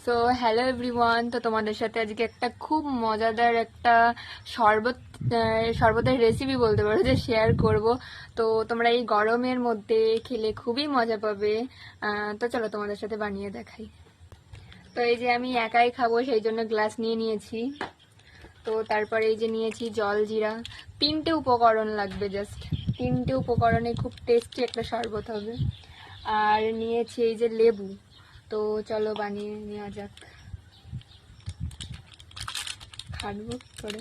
So hello everyone, তো তোমাদের সাথে আজকে একটা খুব মজাদার একটা শরবতের রেসিপি বলতে পারো যে শেয়ার করব। তো তোমরা এই গরমের মধ্যে খেলে খুবই মজা পাবে। তো চলো তোমাদের সাথে বানিয়ে দেখাই। তো এই যে আমি একাই খাবো সেই জন্য গ্লাস নিয়ে নিয়েছি। তো তারপরে এই যে নিয়েছি জল জিরা, 3টে উপকরণ লাগবে, জাস্ট 3টে উপকরণে খুব টেস্টি একটা শরবত হবে। আর নিয়েছি এই যে লেবু। তো চলো বানিয়ে নেওয়া যাক। খাটবো করে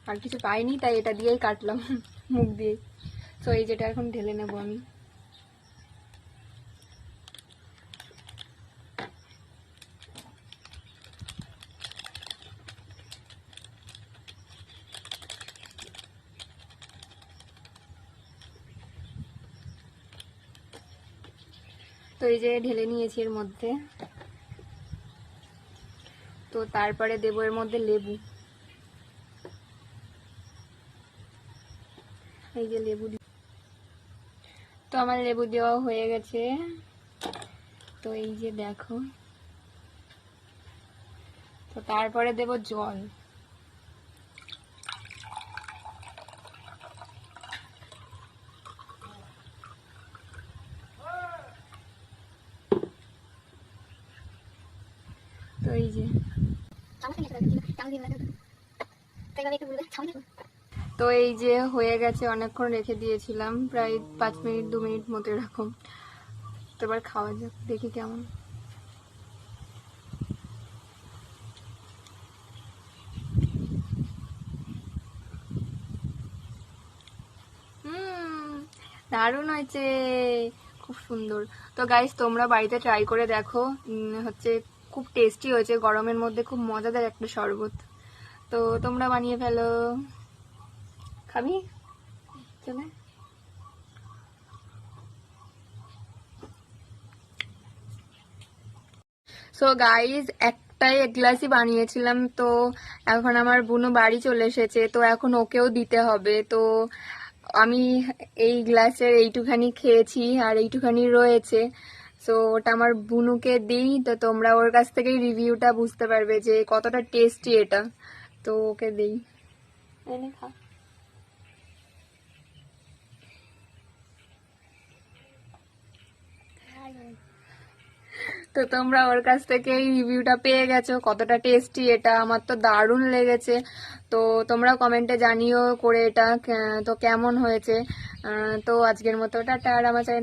আর কিছু পাইনি, তাই এটা দিয়েই কাটলাম মুখ দিয়ে। তো এই যেটা এখন ঢেলে নেবো আমি। তো এই যে ঢেলে নিয়েছি এর মধ্যে। তো তারপরে দেবো এর মধ্যে লেবু। এই যে লেবু। তো আমার লেবু দেওয়া হয়ে গেছে। তো এই যে দেখো। তো তারপরে দেবো জল। তো এই যে তো এই যে হয়ে গেছে, অনেকক্ষণ রেখে দিয়েছিলাম, প্রায় 5 মিনিট 2 মিনিট মতো এরকম। তো এবার খাওয়া যাক, দেখি কেমন। দারুণ হয়েছে, খুব সুন্দর। তো গাইস, তোমরা বাড়িতে ট্রাই করে দেখো। হচ্ছে খুব টেস্টি হয়েছে, গরমের মধ্যে খুব মজাদার একটা শরবত। তো তোমরা বানিয়ে ফেলো। খাবি? চলে। সো গাইজ, একটাই এক গ্লাসই বানিয়েছিলাম। তো এখন আমার বুনু বাড়ি চলে এসেছে, তো এখন ওকেও দিতে হবে। তো আমি এই গ্লাসের এইটুখানি খেয়েছি আর এইটুখানি রয়েছে। সো ওটা আমার বুনুকে দিই, তো তোমরা ওর কাছ থেকেই রিভিউটা বুঝতে পারবে যে কতটা টেস্টি এটা। তো ওকে দিই, এনে খা। তো তোমরা ওর কাছ থেকে এই রিভিউটা পেয়ে গেছো কতটা টেস্টি এটা। আমার তো দারুণ লেগেছে। তো তোমরা কমেন্টে জানিও করে এটা তো কেমন হয়েছে। তো আজকের মতো টাটা। আর আমার চ্যানেল